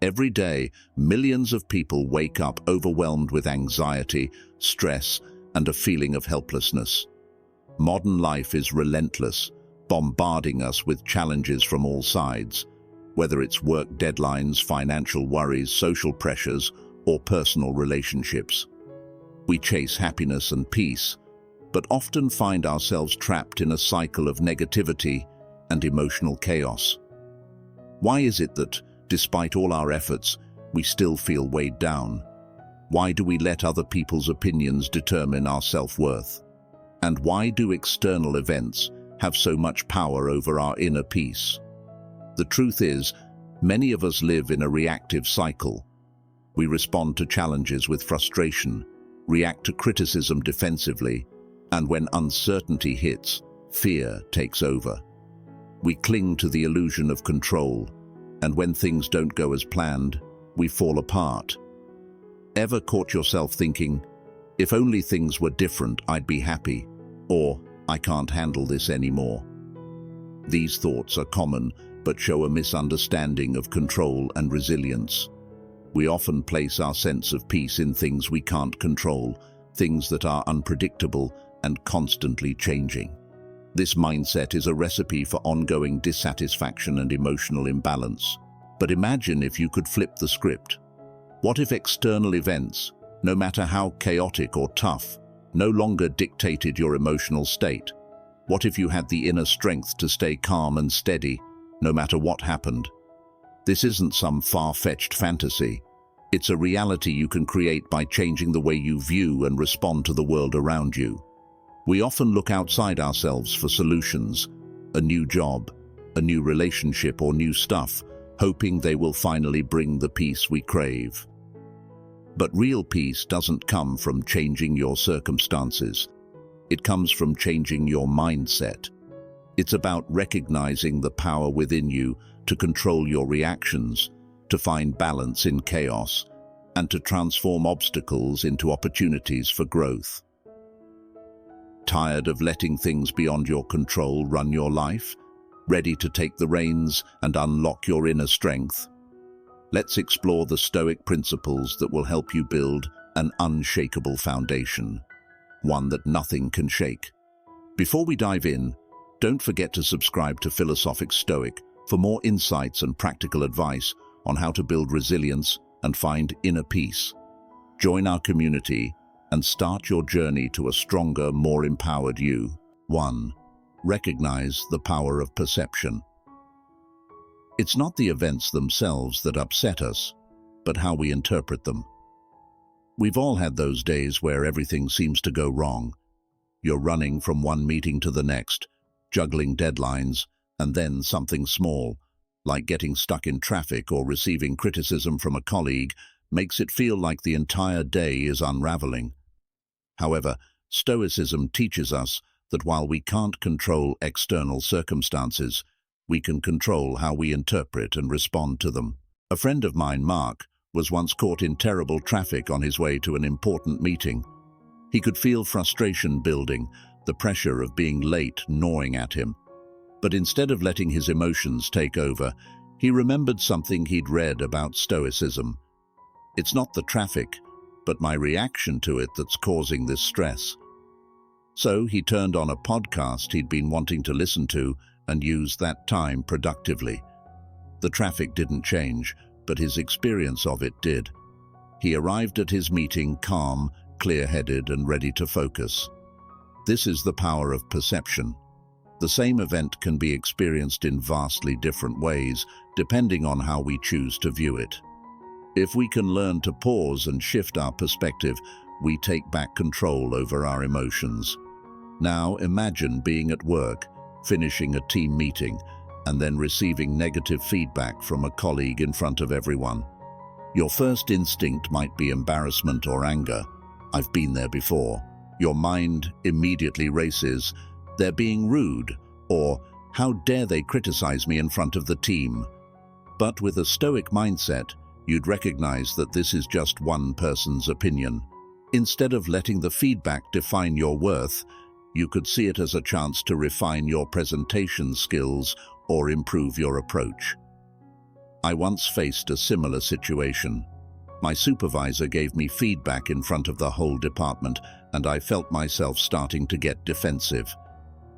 Every day, millions of people wake up overwhelmed with anxiety, stress, and a feeling of helplessness. Modern life is relentless, bombarding us with challenges from all sides, whether it's work deadlines, financial worries, social pressures, or personal relationships. We chase happiness and peace, but often find ourselves trapped in a cycle of negativity and emotional chaos. Why is it that, despite all our efforts, we still feel weighed down? Why do we let other people's opinions determine our self-worth? And why do external events have so much power over our inner peace? The truth is, many of us live in a reactive cycle. We respond to challenges with frustration, react to criticism defensively, and when uncertainty hits, fear takes over. We cling to the illusion of control, and when things don't go as planned, we fall apart. Ever caught yourself thinking, if only things were different, I'd be happy, or I can't handle this anymore? These thoughts are common, but show a misunderstanding of control and resilience. We often place our sense of peace in things we can't control, things that are unpredictable and constantly changing. This mindset is a recipe for ongoing dissatisfaction and emotional imbalance. But imagine if you could flip the script. What if external events, no matter how chaotic or tough, no longer dictated your emotional state? What if you had the inner strength to stay calm and steady, no matter what happened? This isn't some far-fetched fantasy. It's a reality you can create by changing the way you view and respond to the world around you. We often look outside ourselves for solutions, a new job, a new relationship, or new stuff, hoping they will finally bring the peace we crave. But real peace doesn't come from changing your circumstances. It comes from changing your mindset. It's about recognizing the power within you to control your reactions, to find balance in chaos, and to transform obstacles into opportunities for growth. Tired of letting things beyond your control run your life? Ready to take the reins and unlock your inner strength? Let's explore the Stoic principles that will help you build an unshakable foundation, one that nothing can shake. Before we dive in, don't forget to subscribe to Philosophic Stoic for more insights and practical advice on how to build resilience and find inner peace. Join our community and start your journey to a stronger, more empowered you. 1. Recognize the power of perception. It's not the events themselves that upset us, but how we interpret them. We've all had those days where everything seems to go wrong. You're running from one meeting to the next, juggling deadlines, and then something small, like getting stuck in traffic or receiving criticism from a colleague, makes it feel like the entire day is unraveling. However, Stoicism teaches us that while we can't control external circumstances, we can control how we interpret and respond to them. A friend of mine, Mark, was once caught in terrible traffic on his way to an important meeting. He could feel frustration building, the pressure of being late gnawing at him. But instead of letting his emotions take over, he remembered something he'd read about Stoicism. It's not the traffic, but my reaction to it that's causing this stress. So he turned on a podcast he'd been wanting to listen to and used that time productively. The traffic didn't change, but his experience of it did. He arrived at his meeting calm, clear-headed, and ready to focus. This is the power of perception. The same event can be experienced in vastly different ways, depending on how we choose to view it. If we can learn to pause and shift our perspective, we take back control over our emotions. Now imagine being at work, finishing a team meeting, and then receiving negative feedback from a colleague in front of everyone. Your first instinct might be embarrassment or anger. I've been there before. Your mind immediately races, they're being rude, or how dare they criticize me in front of the team? But with a Stoic mindset, you'd recognize that this is just one person's opinion. Instead of letting the feedback define your worth, you could see it as a chance to refine your presentation skills or improve your approach. I once faced a similar situation. My supervisor gave me feedback in front of the whole department, and I felt myself starting to get defensive.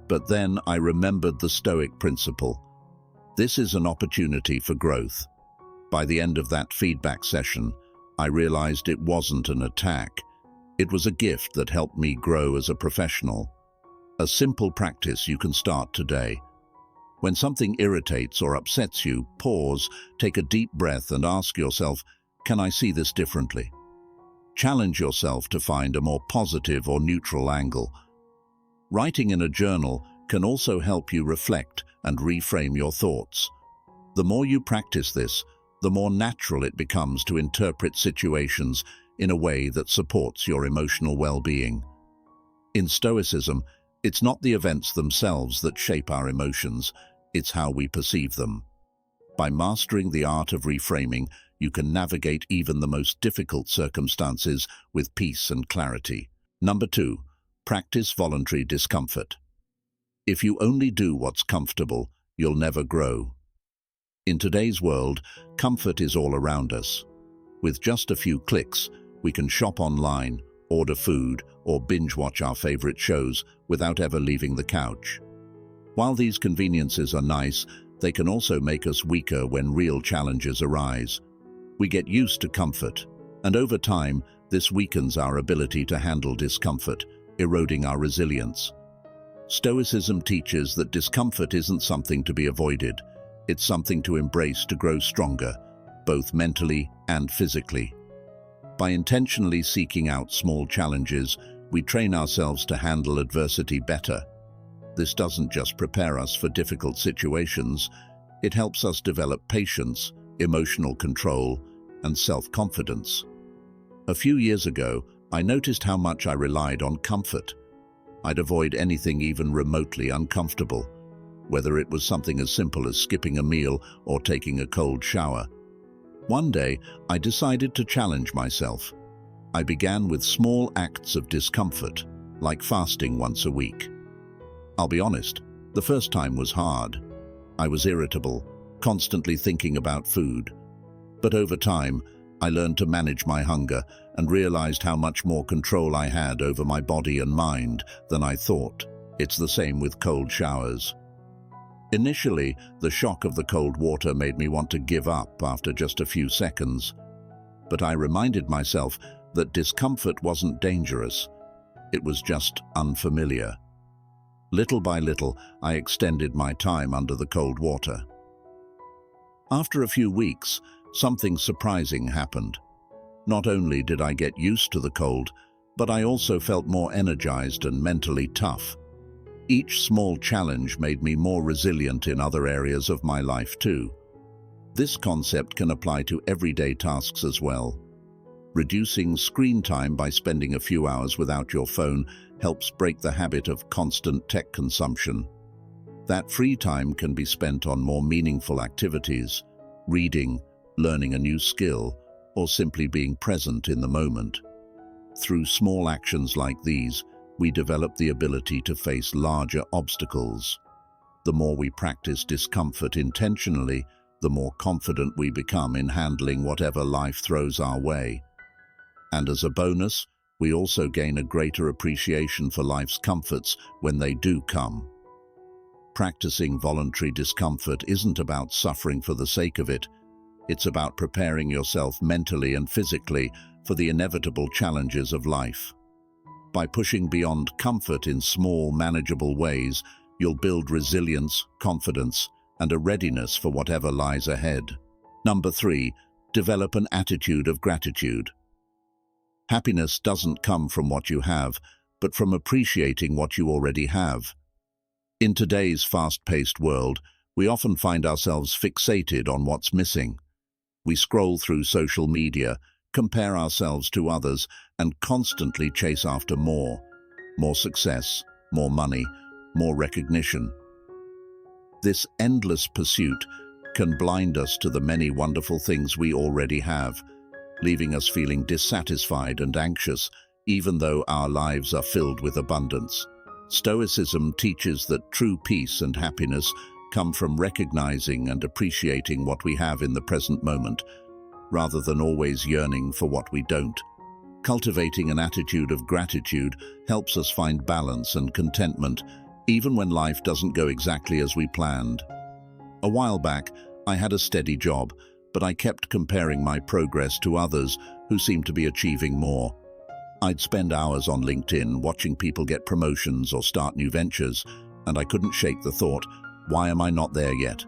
But then I remembered the Stoic principle. This is an opportunity for growth. By the end of that feedback session, I realized it wasn't an attack. It was a gift that helped me grow as a professional. A simple practice you can start today. When something irritates or upsets you, pause, take a deep breath and ask yourself, can I see this differently? Challenge yourself to find a more positive or neutral angle. Writing in a journal can also help you reflect and reframe your thoughts. The more you practice this, the more natural it becomes to interpret situations in a way that supports your emotional well-being. In Stoicism, it's not the events themselves that shape our emotions, it's how we perceive them. By mastering the art of reframing, you can navigate even the most difficult circumstances with peace and clarity. Number 2, practice voluntary discomfort. If you only do what's comfortable, you'll never grow. In today's world, comfort is all around us. With just a few clicks, we can shop online, order food, or binge-watch our favorite shows without ever leaving the couch. While these conveniences are nice, they can also make us weaker when real challenges arise. We get used to comfort, and over time, this weakens our ability to handle discomfort, eroding our resilience. Stoicism teaches that discomfort isn't something to be avoided. It's something to embrace to grow stronger, both mentally and physically. By intentionally seeking out small challenges, we train ourselves to handle adversity better. This doesn't just prepare us for difficult situations, it helps us develop patience, emotional control, and self-confidence. A few years ago, I noticed how much I relied on comfort. I'd avoid anything even remotely uncomfortable, whether it was something as simple as skipping a meal or taking a cold shower. One day, I decided to challenge myself. I began with small acts of discomfort, like fasting once a week. I'll be honest, the first time was hard. I was irritable, constantly thinking about food. But over time, I learned to manage my hunger and realized how much more control I had over my body and mind than I thought. It's the same with cold showers. Initially, the shock of the cold water made me want to give up after just a few seconds. But I reminded myself that discomfort wasn't dangerous. It was just unfamiliar. Little by little, I extended my time under the cold water. After a few weeks, something surprising happened. Not only did I get used to the cold, but I also felt more energized and mentally tough. Each small challenge made me more resilient in other areas of my life too. This concept can apply to everyday tasks as well. Reducing screen time by spending a few hours without your phone helps break the habit of constant tech consumption. That free time can be spent on more meaningful activities, reading, learning a new skill, or simply being present in the moment. Through small actions like these, we develop the ability to face larger obstacles. The more we practice discomfort intentionally, the more confident we become in handling whatever life throws our way. And as a bonus, we also gain a greater appreciation for life's comforts when they do come. Practicing voluntary discomfort isn't about suffering for the sake of it. It's about preparing yourself mentally and physically for the inevitable challenges of life. By pushing beyond comfort in small, manageable ways, you'll build resilience, confidence, and a readiness for whatever lies ahead. Number 3, develop an attitude of gratitude. Happiness doesn't come from what you have, but from appreciating what you already have. In today's fast-paced world, we often find ourselves fixated on what's missing. We scroll through social media, compare ourselves to others, and constantly chase after more success, more money, more recognition. This endless pursuit can blind us to the many wonderful things we already have, leaving us feeling dissatisfied and anxious, even though our lives are filled with abundance. Stoicism teaches that true peace and happiness come from recognizing and appreciating what we have in the present moment, rather than always yearning for what we don't. Cultivating an attitude of gratitude helps us find balance and contentment, even when life doesn't go exactly as we planned. A while back, I had a steady job, but I kept comparing my progress to others who seemed to be achieving more. I'd spend hours on LinkedIn watching people get promotions or start new ventures, and I couldn't shake the thought, why am I not there yet?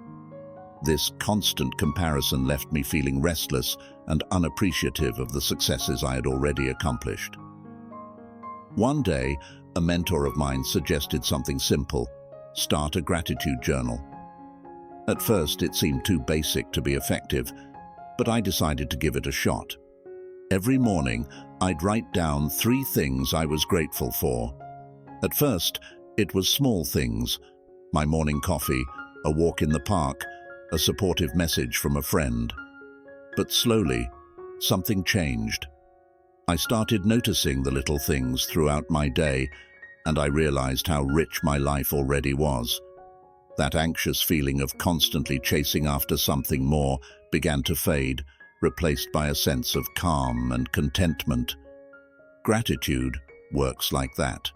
This constant comparison left me feeling restless and unappreciative of the successes I had already accomplished. One day, a mentor of mine suggested something simple: start a gratitude journal. At first, it seemed too basic to be effective, but I decided to give it a shot. Every morning, I'd write down 3 things I was grateful for. At first, it was small things: my morning coffee, a walk in the park, a supportive message from a friend. But slowly, something changed. I started noticing the little things throughout my day, and I realized how rich my life already was. That anxious feeling of constantly chasing after something more began to fade, replaced by a sense of calm and contentment. Gratitude works like that.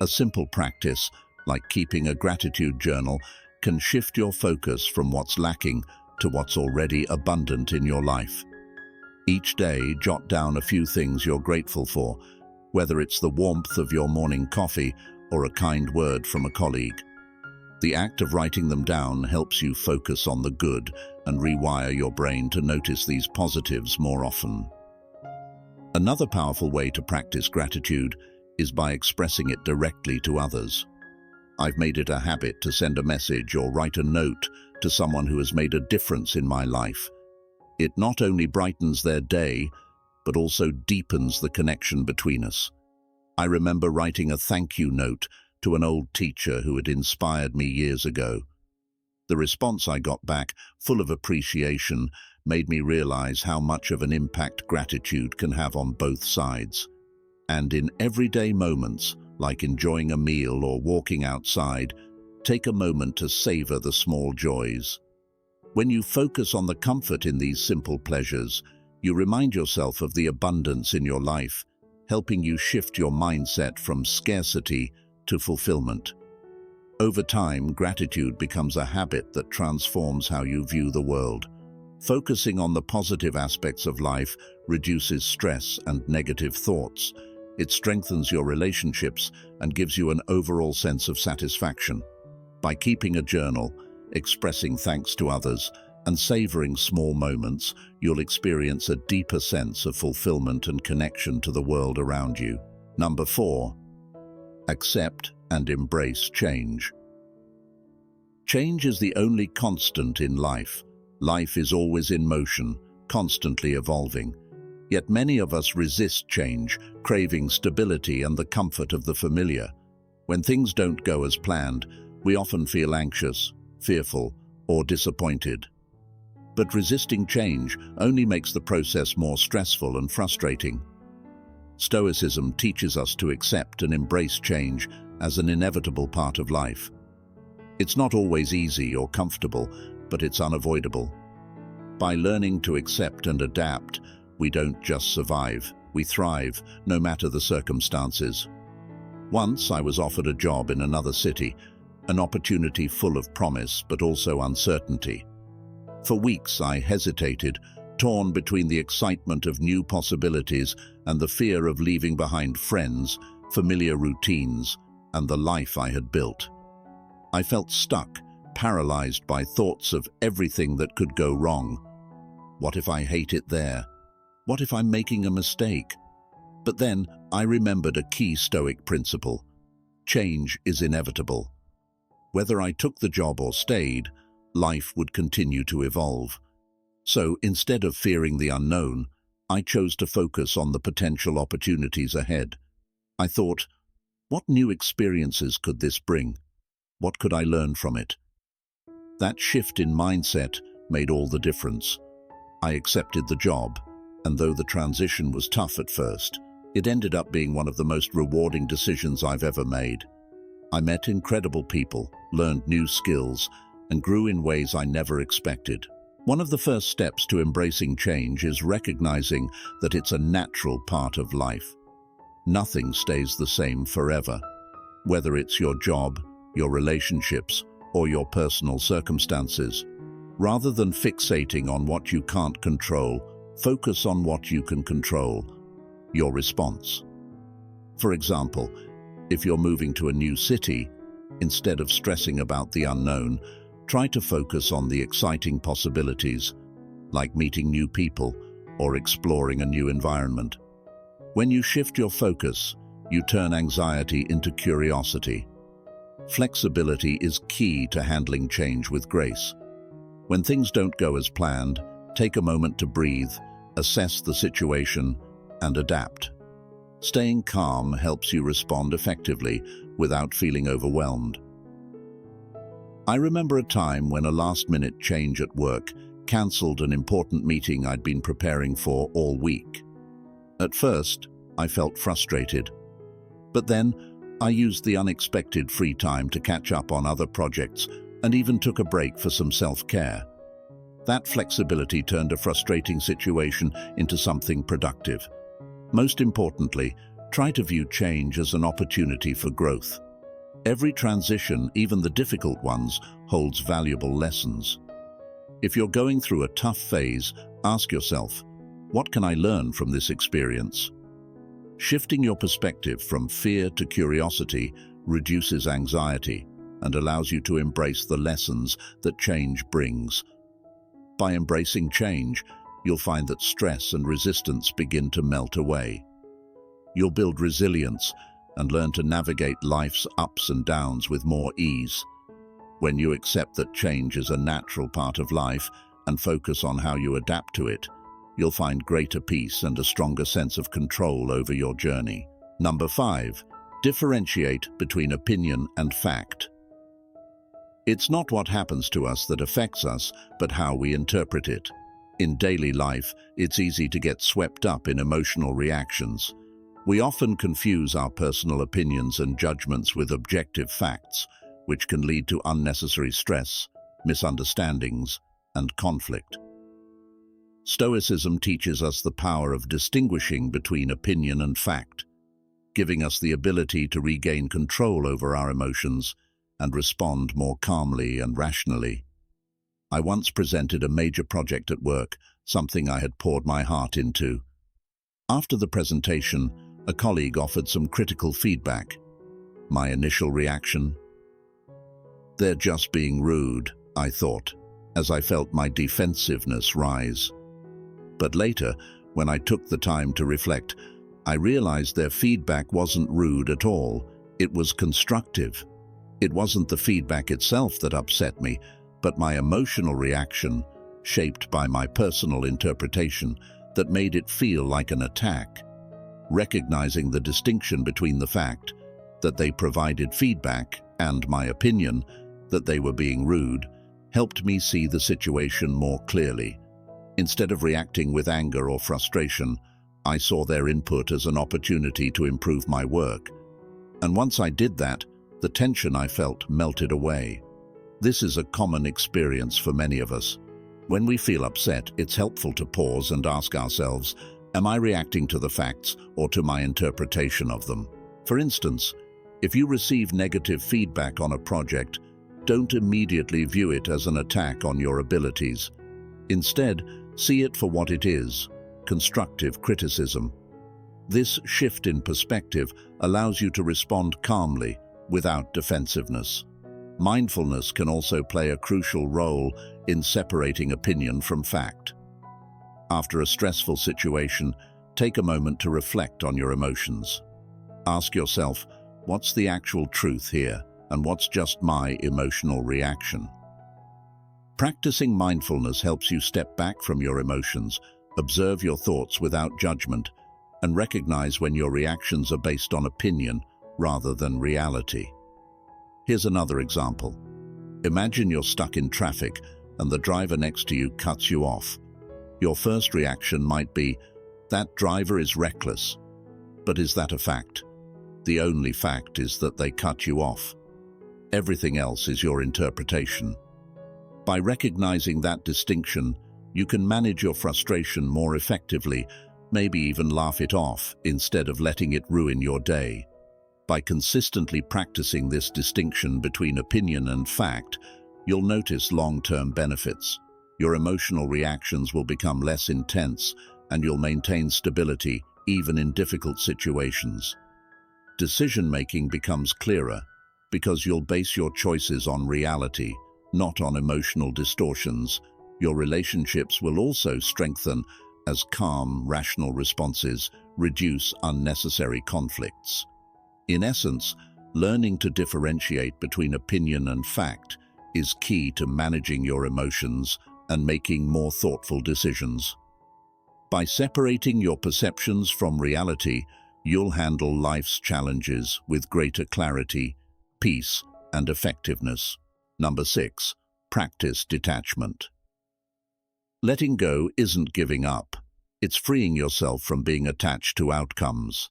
A simple practice, like keeping a gratitude journal, can shift your focus from what's lacking to what's already abundant in your life. Each day, jot down a few things you're grateful for, whether it's the warmth of your morning coffee or a kind word from a colleague. The act of writing them down helps you focus on the good and rewire your brain to notice these positives more often. Another powerful way to practice gratitude is by expressing it directly to others. I've made it a habit to send a message or write a note to someone who has made a difference in my life. It not only brightens their day, but also deepens the connection between us. I remember writing a thank you note to an old teacher who had inspired me years ago. The response I got back, full of appreciation, made me realize how much of an impact gratitude can have on both sides. And in everyday moments, like enjoying a meal or walking outside, take a moment to savor the small joys. When you focus on the comfort in these simple pleasures, you remind yourself of the abundance in your life, helping you shift your mindset from scarcity to fulfillment. Over time, gratitude becomes a habit that transforms how you view the world. Focusing on the positive aspects of life reduces stress and negative thoughts. It strengthens your relationships and gives you an overall sense of satisfaction. By keeping a journal, expressing thanks to others, and savoring small moments, you'll experience a deeper sense of fulfillment and connection to the world around you. Number 4, accept and embrace change. Change is the only constant in life. Life is always in motion, constantly evolving. Yet many of us resist change, craving stability and the comfort of the familiar. When things don't go as planned, we often feel anxious, fearful, or disappointed. But resisting change only makes the process more stressful and frustrating. Stoicism teaches us to accept and embrace change as an inevitable part of life. It's not always easy or comfortable, but it's unavoidable. By learning to accept and adapt, we don't just survive, we thrive, no matter the circumstances. Once I was offered a job in another city, an opportunity full of promise but also uncertainty. For weeks I hesitated, torn between the excitement of new possibilities and the fear of leaving behind friends, familiar routines, and the life I had built. I felt stuck, paralyzed by thoughts of everything that could go wrong. What if I hate it there? What if I'm making a mistake? But then I remembered a key Stoic principle. Change is inevitable. Whether I took the job or stayed, life would continue to evolve. So instead of fearing the unknown, I chose to focus on the potential opportunities ahead. I thought, what new experiences could this bring? What could I learn from it? That shift in mindset made all the difference. I accepted the job, and though the transition was tough at first, it ended up being one of the most rewarding decisions I've ever made. I met incredible people, learned new skills, and grew in ways I never expected. One of the first steps to embracing change is recognizing that it's a natural part of life. Nothing stays the same forever. Whether it's your job, your relationships, or your personal circumstances. Rather than fixating on what you can't control, focus on what you can control, your response. For example, if you're moving to a new city, instead of stressing about the unknown, try to focus on the exciting possibilities, like meeting new people or exploring a new environment. When you shift your focus, you turn anxiety into curiosity. Flexibility is key to handling change with grace. When things don't go as planned, take a moment to breathe, assess the situation, and adapt. Staying calm helps you respond effectively without feeling overwhelmed. I remember a time when a last-minute change at work cancelled an important meeting I'd been preparing for all week. At first, I felt frustrated, but then I used the unexpected free time to catch up on other projects and even took a break for some self-care. That flexibility turned a frustrating situation into something productive. Most importantly, try to view change as an opportunity for growth. Every transition, even the difficult ones, holds valuable lessons. If you're going through a tough phase, ask yourself, what can I learn from this experience? Shifting your perspective from fear to curiosity reduces anxiety and allows you to embrace the lessons that change brings. By embracing change, you'll find that stress and resistance begin to melt away. You'll build resilience and learn to navigate life's ups and downs with more ease. When you accept that change is a natural part of life and focus on how you adapt to it, you'll find greater peace and a stronger sense of control over your journey. Number 5, differentiate between opinion and fact. It's not what happens to us that affects us, but how we interpret it. In daily life, it's easy to get swept up in emotional reactions. We often confuse our personal opinions and judgments with objective facts, which can lead to unnecessary stress, misunderstandings, and conflict. Stoicism teaches us the power of distinguishing between opinion and fact, giving us the ability to regain control over our emotions and respond more calmly and rationally. I once presented a major project at work, something I had poured my heart into. After the presentation, a colleague offered some critical feedback. My initial reaction? They're just being rude, I thought, as I felt my defensiveness rise. But later, when I took the time to reflect, I realized their feedback wasn't rude at all. It was constructive. It wasn't the feedback itself that upset me, but my emotional reaction, shaped by my personal interpretation, that made it feel like an attack. Recognizing the distinction between the fact that they provided feedback and my opinion that they were being rude helped me see the situation more clearly. Instead of reacting with anger or frustration, I saw their input as an opportunity to improve my work. And once I did that, the tension I felt melted away. This is a common experience for many of us. When we feel upset, it's helpful to pause and ask ourselves, am I reacting to the facts or to my interpretation of them? For instance, if you receive negative feedback on a project, don't immediately view it as an attack on your abilities. Instead, see it for what it is, constructive criticism. This shift in perspective allows you to respond calmly, without defensiveness. Mindfulness can also play a crucial role in separating opinion from fact. After a stressful situation, take a moment to reflect on your emotions. Ask yourself, what's the actual truth here, and what's just my emotional reaction? Practicing mindfulness helps you step back from your emotions, observe your thoughts without judgment, and recognize when your reactions are based on opinion rather than reality. Here's another example. Imagine you're stuck in traffic and the driver next to you cuts you off. Your first reaction might be, that driver is reckless. But is that a fact? The only fact is that they cut you off. Everything else is your interpretation. By recognizing that distinction, you can manage your frustration more effectively, maybe even laugh it off instead of letting it ruin your day. By consistently practicing this distinction between opinion and fact, you'll notice long-term benefits. Your emotional reactions will become less intense, and you'll maintain stability even in difficult situations. Decision-making becomes clearer because you'll base your choices on reality, not on emotional distortions. Your relationships will also strengthen as calm, rational responses reduce unnecessary conflicts. In essence, learning to differentiate between opinion and fact is key to managing your emotions and making more thoughtful decisions. By separating your perceptions from reality, you'll handle life's challenges with greater clarity, peace, and effectiveness. Number 6. Practice detachment. Letting go isn't giving up. It's freeing yourself from being attached to outcomes.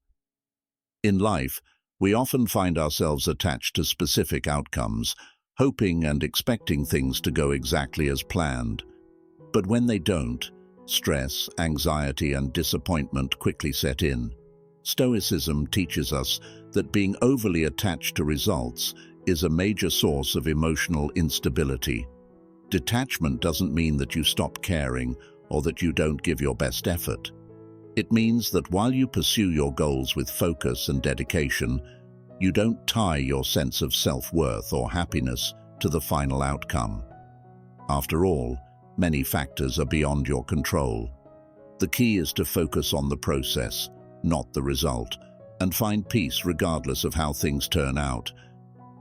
In life, we often find ourselves attached to specific outcomes, hoping and expecting things to go exactly as planned. But when they don't, stress, anxiety, and disappointment quickly set in. Stoicism teaches us that being overly attached to results is a major source of emotional instability. Detachment doesn't mean that you stop caring or that you don't give your best effort. It means that while you pursue your goals with focus and dedication, you don't tie your sense of self-worth or happiness to the final outcome. After all, many factors are beyond your control. The key is to focus on the process, not the result, and find peace regardless of how things turn out.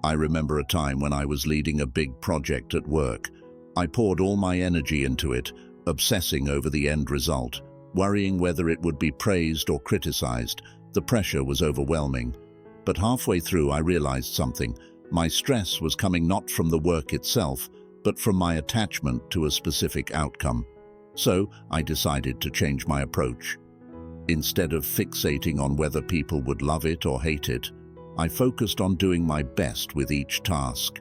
I remember a time when I was leading a big project at work. I poured all my energy into it, obsessing over the end result, worrying whether it would be praised or criticized. The pressure was overwhelming. But halfway through, I realized something. My stress was coming not from the work itself, but from my attachment to a specific outcome. So I decided to change my approach. Instead of fixating on whether people would love it or hate it, I focused on doing my best with each task.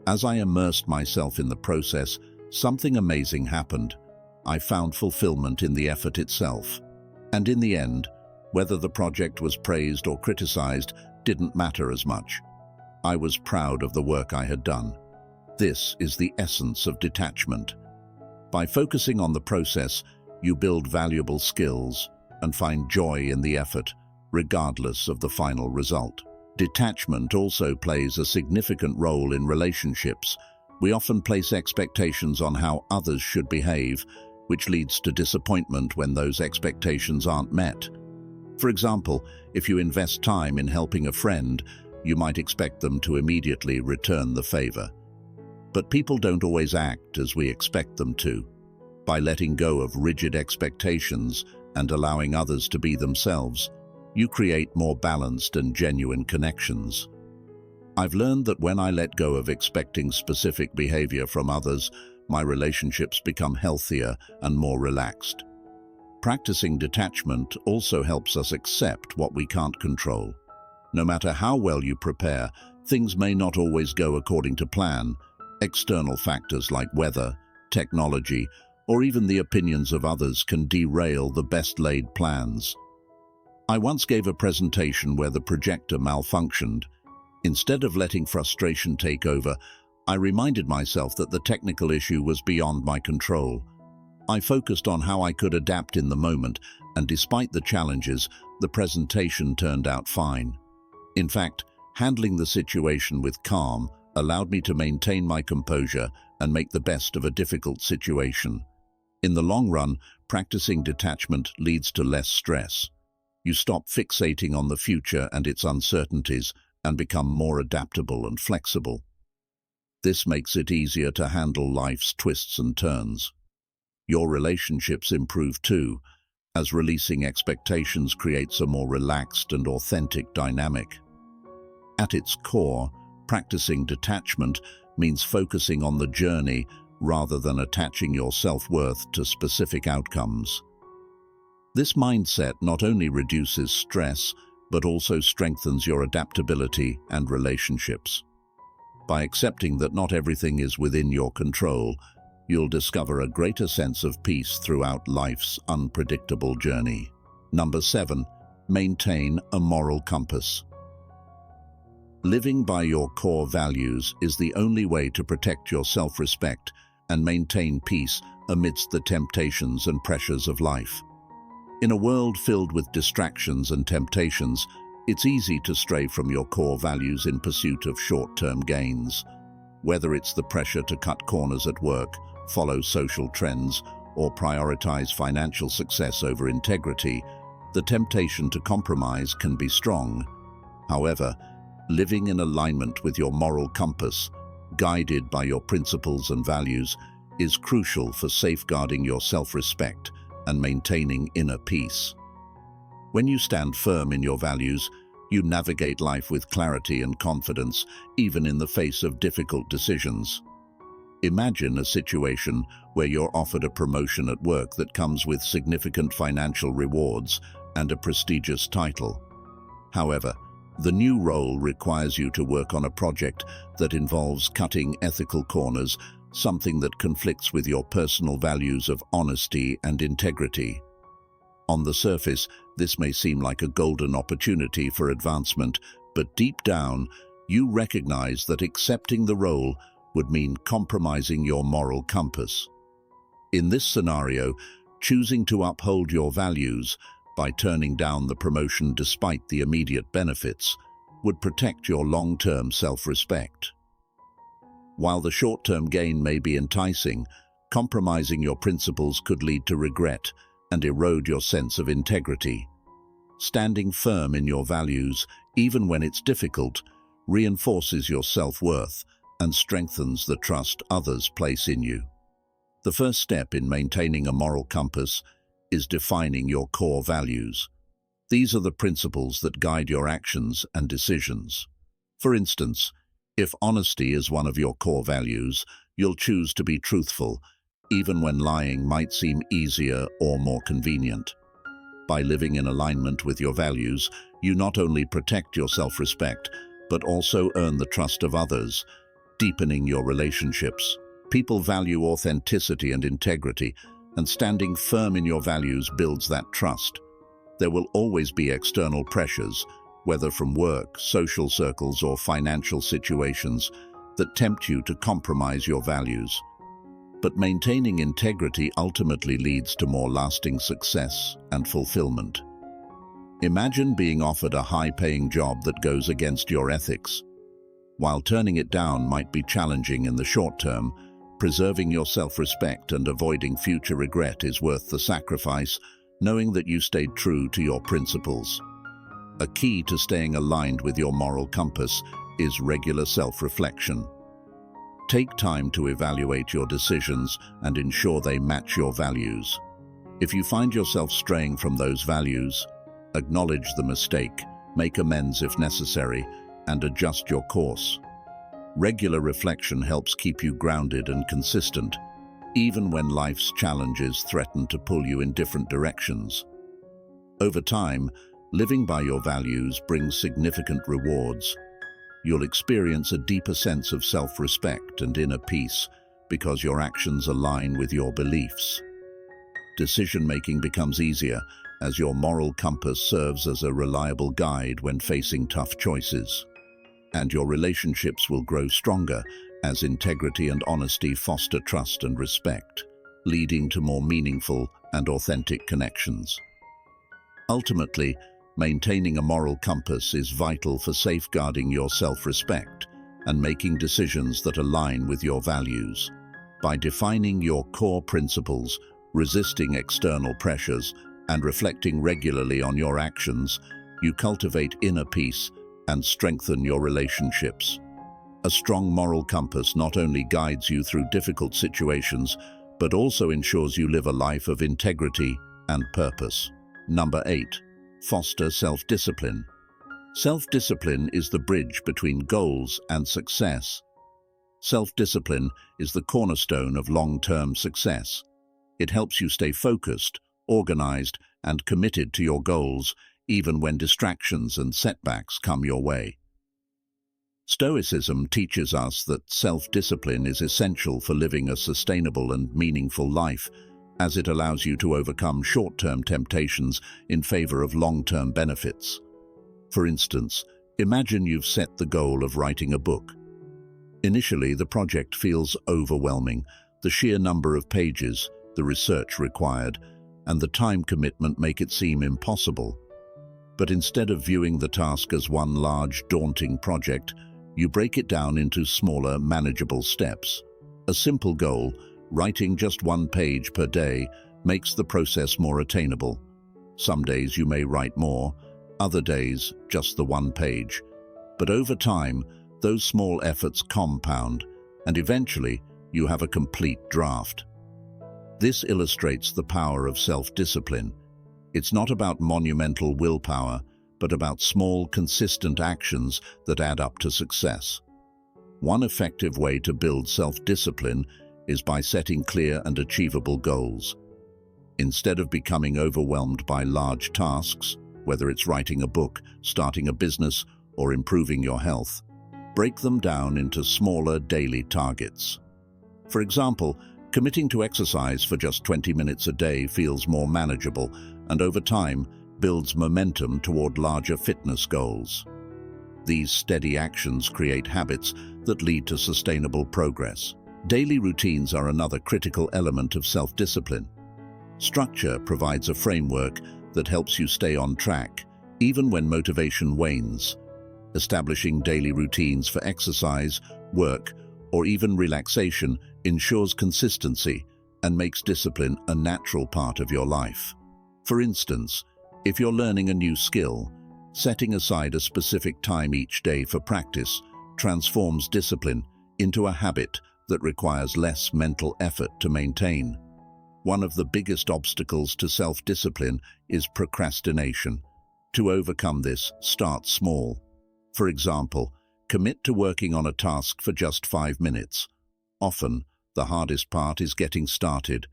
As I immersed myself in the process, something amazing happened. I found fulfillment in the effort itself. And in the end, whether the project was praised or criticized didn't matter as much. I was proud of the work I had done. This is the essence of detachment. By focusing on the process, you build valuable skills and find joy in the effort, regardless of the final result. Detachment also plays a significant role in relationships. We often place expectations on how others should behave, which leads to disappointment when those expectations aren't met. For example, if you invest time in helping a friend, you might expect them to immediately return the favor. But people don't always act as we expect them to. By letting go of rigid expectations and allowing others to be themselves, you create more balanced and genuine connections. I've learned that when I let go of expecting specific behavior from others, my relationships become healthier and more relaxed. Practicing detachment also helps us accept what we can't control. No matter how well you prepare, things may not always go according to plan. External factors like weather, technology, or even the opinions of others can derail the best-laid plans. I once gave a presentation where the projector malfunctioned. Instead of letting frustration take over, I reminded myself that the technical issue was beyond my control. I focused on how I could adapt in the moment, and despite the challenges, the presentation turned out fine. In fact, handling the situation with calm allowed me to maintain my composure and make the best of a difficult situation. In the long run, practicing detachment leads to less stress. You stop fixating on the future and its uncertainties and become more adaptable and flexible. This makes it easier to handle life's twists and turns. Your relationships improve too, as releasing expectations creates a more relaxed and authentic dynamic. At its core, practicing detachment means focusing on the journey rather than attaching your self-worth to specific outcomes. This mindset not only reduces stress, but also strengthens your adaptability and relationships. By accepting that not everything is within your control, you'll discover a greater sense of peace throughout life's unpredictable journey. Number 7. Maintain a moral compass. Living by your core values is the only way to protect your self-respect and maintain peace amidst the temptations and pressures of life. In a world filled with distractions and temptations, it's easy to stray from your core values in pursuit of short-term gains. Whether it's the pressure to cut corners at work, follow social trends, or prioritize financial success over integrity, the temptation to compromise can be strong. However, living in alignment with your moral compass, guided by your principles and values, is crucial for safeguarding your self-respect and maintaining inner peace. When you stand firm in your values, you navigate life with clarity and confidence, even in the face of difficult decisions. Imagine a situation where you're offered a promotion at work that comes with significant financial rewards and a prestigious title. However, the new role requires you to work on a project that involves cutting ethical corners, something that conflicts with your personal values of honesty and integrity. On the surface, this may seem like a golden opportunity for advancement, but deep down, you recognize that accepting the role would mean compromising your moral compass. In this scenario, choosing to uphold your values by turning down the promotion despite the immediate benefits would protect your long-term self-respect. While the short-term gain may be enticing, compromising your principles could lead to regret and erode your sense of integrity. Standing firm in your values, even when it's difficult, reinforces your self-worth and strengthens the trust others place in you. The first step in maintaining a moral compass is defining your core values. These are the principles that guide your actions and decisions. For instance, if honesty is one of your core values, you'll choose to be truthful, even when lying might seem easier or more convenient. By living in alignment with your values, you not only protect your self-respect, but also earn the trust of others, deepening your relationships. People value authenticity and integrity, and standing firm in your values builds that trust. There will always be external pressures, whether from work, social circles, or financial situations, that tempt you to compromise your values. But maintaining integrity ultimately leads to more lasting success and fulfillment. Imagine being offered a high-paying job that goes against your ethics. While turning it down might be challenging in the short term, preserving your self-respect and avoiding future regret is worth the sacrifice, knowing that you stayed true to your principles. A key to staying aligned with your moral compass is regular self-reflection. Take time to evaluate your decisions and ensure they match your values. If you find yourself straying from those values, acknowledge the mistake, make amends if necessary, and adjust your course. Regular reflection helps keep you grounded and consistent, even when life's challenges threaten to pull you in different directions. Over time, living by your values brings significant rewards. You'll experience a deeper sense of self-respect and inner peace because your actions align with your beliefs. Decision-making becomes easier as your moral compass serves as a reliable guide when facing tough choices. And your relationships will grow stronger as integrity and honesty foster trust and respect, leading to more meaningful and authentic connections. Ultimately, maintaining a moral compass is vital for safeguarding your self-respect and making decisions that align with your values. By defining your core principles, resisting external pressures, and reflecting regularly on your actions, you cultivate inner peace and strengthen your relationships. A strong moral compass not only guides you through difficult situations, but also ensures you live a life of integrity and purpose. Number 8. Foster self-discipline. Self-discipline is the bridge between goals and success. Self-discipline is the cornerstone of long-term success. It helps you stay focused, organized, and committed to your goals, even when distractions and setbacks come your way. Stoicism teaches us that self-discipline is essential for living a sustainable and meaningful life, as it allows you to overcome short-term temptations in favor of long-term benefits. For instance, imagine you've set the goal of writing a book. Initially, the project feels overwhelming. The sheer number of pages, the research required, and the time commitment make it seem impossible. But instead of viewing the task as one large, daunting project, you break it down into smaller, manageable steps. A simple goal, writing just 1 page per day, makes the process more attainable. Some days you may write more, other days just the 1 page. But over time, those small efforts compound, and eventually you have a complete draft. This illustrates the power of self-discipline. It's not about monumental willpower, but about small, consistent actions that add up to success. One effective way to build self-discipline is by setting clear and achievable goals. Instead of becoming overwhelmed by large tasks, whether it's writing a book, starting a business, or improving your health, break them down into smaller daily targets. For example, committing to exercise for just 20 minutes a day feels more manageable and over time builds momentum toward larger fitness goals. These steady actions create habits that lead to sustainable progress. Daily routines are another critical element of self-discipline. Structure provides a framework that helps you stay on track, even when motivation wanes. Establishing daily routines for exercise, work, or even relaxation ensures consistency and makes discipline a natural part of your life. For instance, if you're learning a new skill, setting aside a specific time each day for practice transforms discipline into a habit that requires less mental effort to maintain. One of the biggest obstacles to self-discipline is procrastination. To overcome this, start small. For example, commit to working on a task for just 5 minutes. Often, the hardest part is getting started,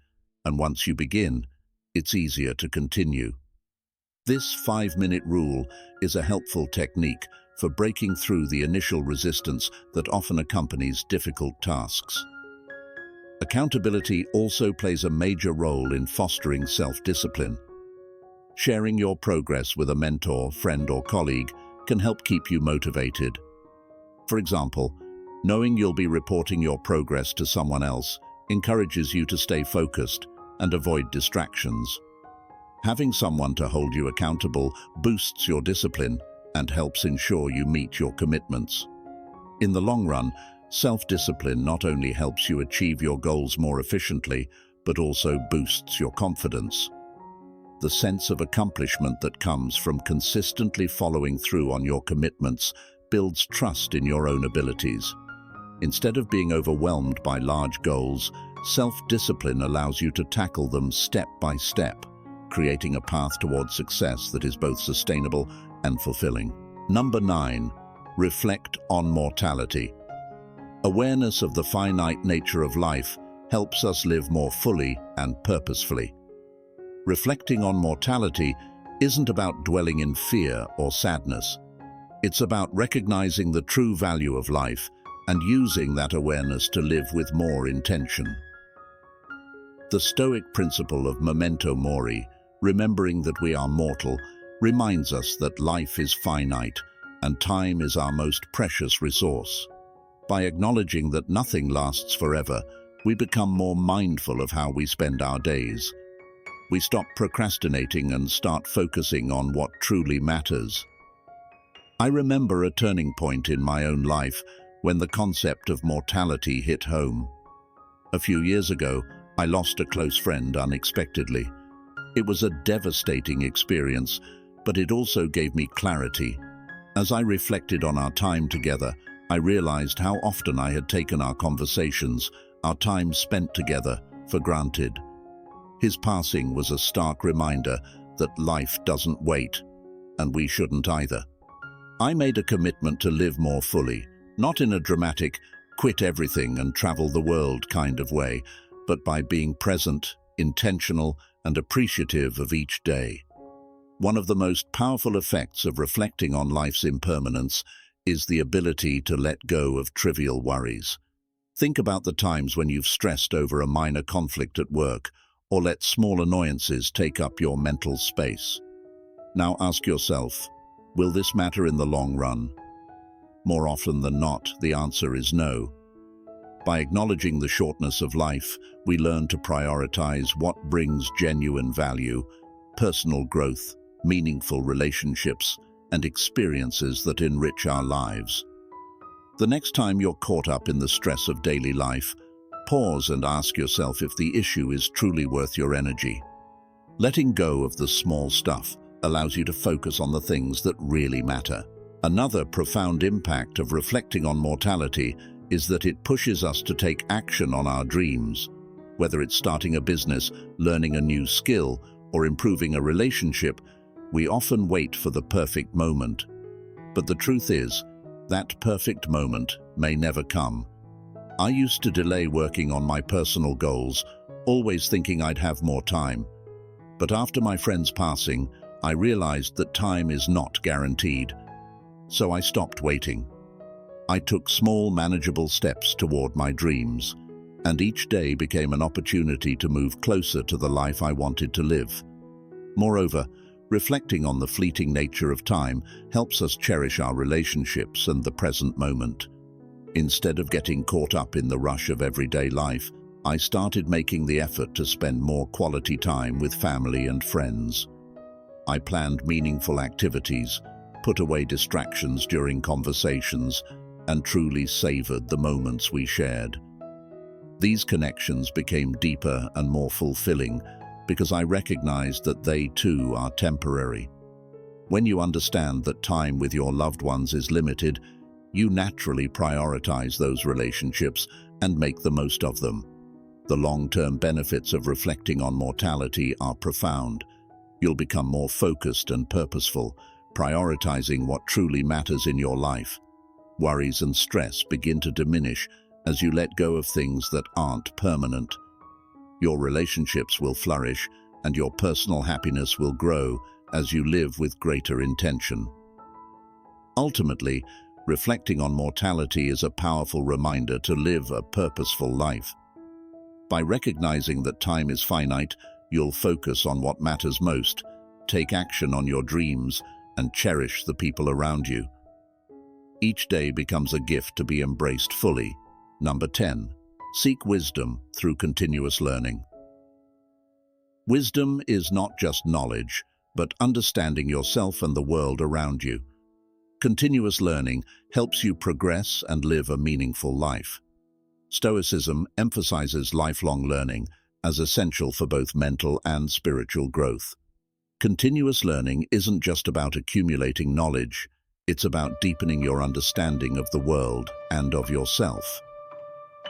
and once you begin, it's easier to continue. This 5-minute rule is a helpful technique for breaking through the initial resistance that often accompanies difficult tasks. Accountability also plays a major role in fostering self-discipline. Sharing your progress with a mentor, friend, or colleague can help keep you motivated. For example, knowing you'll be reporting your progress to someone else encourages you to stay focused and avoid distractions. Having someone to hold you accountable boosts your discipline and helps ensure you meet your commitments. In the long run, self-discipline not only helps you achieve your goals more efficiently, but also boosts your confidence. The sense of accomplishment that comes from consistently following through on your commitments builds trust in your own abilities. Instead of being overwhelmed by large goals, self-discipline allows you to tackle them step by step, creating a path towards success that is both sustainable and fulfilling. Number 9. Reflect on mortality. Awareness of the finite nature of life helps us live more fully and purposefully. Reflecting on mortality isn't about dwelling in fear or sadness. It's about recognizing the true value of life and using that awareness to live with more intention. The Stoic principle of memento mori, remembering that we are mortal, reminds us that life is finite and time is our most precious resource. By acknowledging that nothing lasts forever, we become more mindful of how we spend our days. We stop procrastinating and start focusing on what truly matters. I remember a turning point in my own life when the concept of mortality hit home. A few years ago, I lost a close friend unexpectedly. It was a devastating experience, but it also gave me clarity. As I reflected on our time together, I realized how often I had taken our conversations, our time spent together, for granted. His passing was a stark reminder that life doesn't wait, and we shouldn't either. I made a commitment to live more fully, not in a dramatic, quit everything and travel the world kind of way, but by being present, intentional, and appreciative of each day. One of the most powerful effects of reflecting on life's impermanence is the ability to let go of trivial worries. Think about the times when you've stressed over a minor conflict at work or let small annoyances take up your mental space. Now ask yourself, will this matter in the long run? More often than not, the answer is no. By acknowledging the shortness of life, we learn to prioritize what brings genuine value, personal growth, meaningful relationships, and experiences that enrich our lives. The next time you're caught up in the stress of daily life, pause and ask yourself if the issue is truly worth your energy. Letting go of the small stuff allows you to focus on the things that really matter. Another profound impact of reflecting on mortality is that it pushes us to take action on our dreams. Whether it's starting a business, learning a new skill, or improving a relationship, we often wait for the perfect moment. But the truth is, that perfect moment may never come. I used to delay working on my personal goals, always thinking I'd have more time. But after my friend's passing, I realized that time is not guaranteed. So I stopped waiting. I took small, manageable steps toward my dreams, and each day became an opportunity to move closer to the life I wanted to live. Moreover, reflecting on the fleeting nature of time helps us cherish our relationships and the present moment. Instead of getting caught up in the rush of everyday life, I started making the effort to spend more quality time with family and friends. I planned meaningful activities, put away distractions during conversations, and truly savored the moments we shared. These connections became deeper and more fulfilling because I recognized that they too are temporary. When you understand that time with your loved ones is limited, you naturally prioritize those relationships and make the most of them. The long-term benefits of reflecting on mortality are profound. You'll become more focused and purposeful, prioritizing what truly matters in your life. Worries and stress begin to diminish as you let go of things that aren't permanent. Your relationships will flourish, and your personal happiness will grow as you live with greater intention. Ultimately, reflecting on mortality is a powerful reminder to live a purposeful life. By recognizing that time is finite, you'll focus on what matters most, take action on your dreams, and cherish the people around you. Each day becomes a gift to be embraced fully. Number 10. Seek wisdom through continuous learning. Wisdom is not just knowledge, but understanding yourself and the world around you. Continuous learning helps you progress and live a meaningful life. Stoicism emphasizes lifelong learning as essential for both mental and spiritual growth. Continuous learning isn't just about accumulating knowledge, it's about deepening your understanding of the world and of yourself.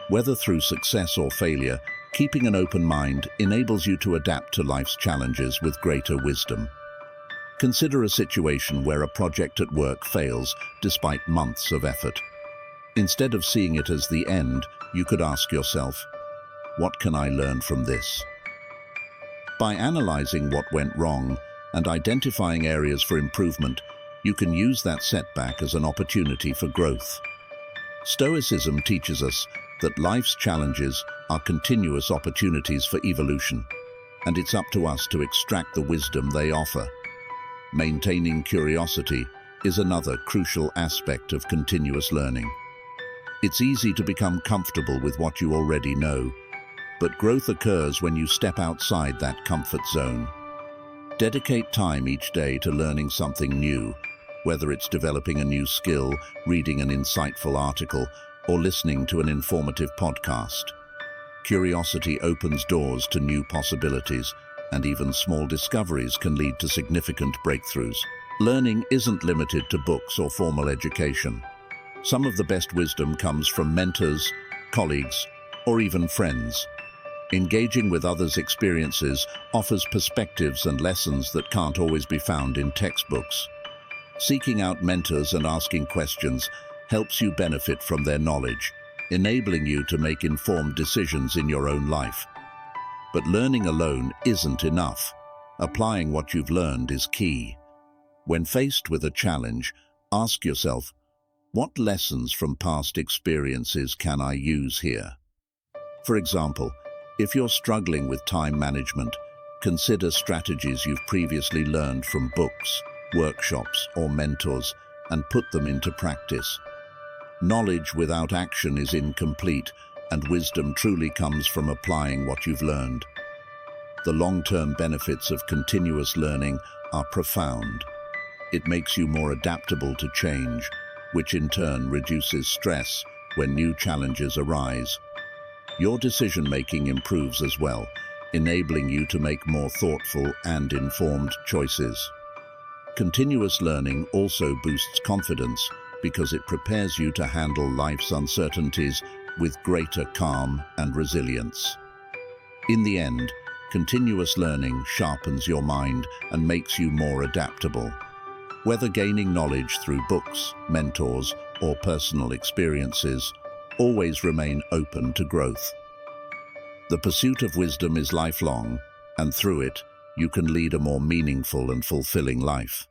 Whether through success or failure, keeping an open mind enables you to adapt to life's challenges with greater wisdom. Consider a situation where a project at work fails despite months of effort. Instead of seeing it as the end, you could ask yourself, what can I learn from this? By analyzing what went wrong and identifying areas for improvement, you can use that setback as an opportunity for growth. Stoicism teaches us that life's challenges are continuous opportunities for evolution, and it's up to us to extract the wisdom they offer. Maintaining curiosity is another crucial aspect of continuous learning. It's easy to become comfortable with what you already know, but growth occurs when you step outside that comfort zone. Dedicate time each day to learning something new, whether it's developing a new skill, reading an insightful article, or listening to an informative podcast. Curiosity opens doors to new possibilities, and even small discoveries can lead to significant breakthroughs. Learning isn't limited to books or formal education. Some of the best wisdom comes from mentors, colleagues, or even friends. Engaging with others' experiences offers perspectives and lessons that can't always be found in textbooks. Seeking out mentors and asking questions helps you benefit from their knowledge, enabling you to make informed decisions in your own life. But learning alone isn't enough. Applying what you've learned is key. When faced with a challenge, ask yourself, What lessons from past experiences can I use here? For example, if you're struggling with time management, consider strategies you've previously learned from books, workshops, or mentors, and put them into practice. Knowledge without action is incomplete, and wisdom truly comes from applying what you've learned. The long-term benefits of continuous learning are profound. It makes you more adaptable to change, which in turn reduces stress when new challenges arise. Your decision-making improves as well, enabling you to make more thoughtful and informed choices. Continuous learning also boosts confidence because it prepares you to handle life's uncertainties with greater calm and resilience. In the end, continuous learning sharpens your mind and makes you more adaptable. Whether gaining knowledge through books, mentors, or personal experiences, always remain open to growth. The pursuit of wisdom is lifelong, and through it, you can lead a more meaningful and fulfilling life.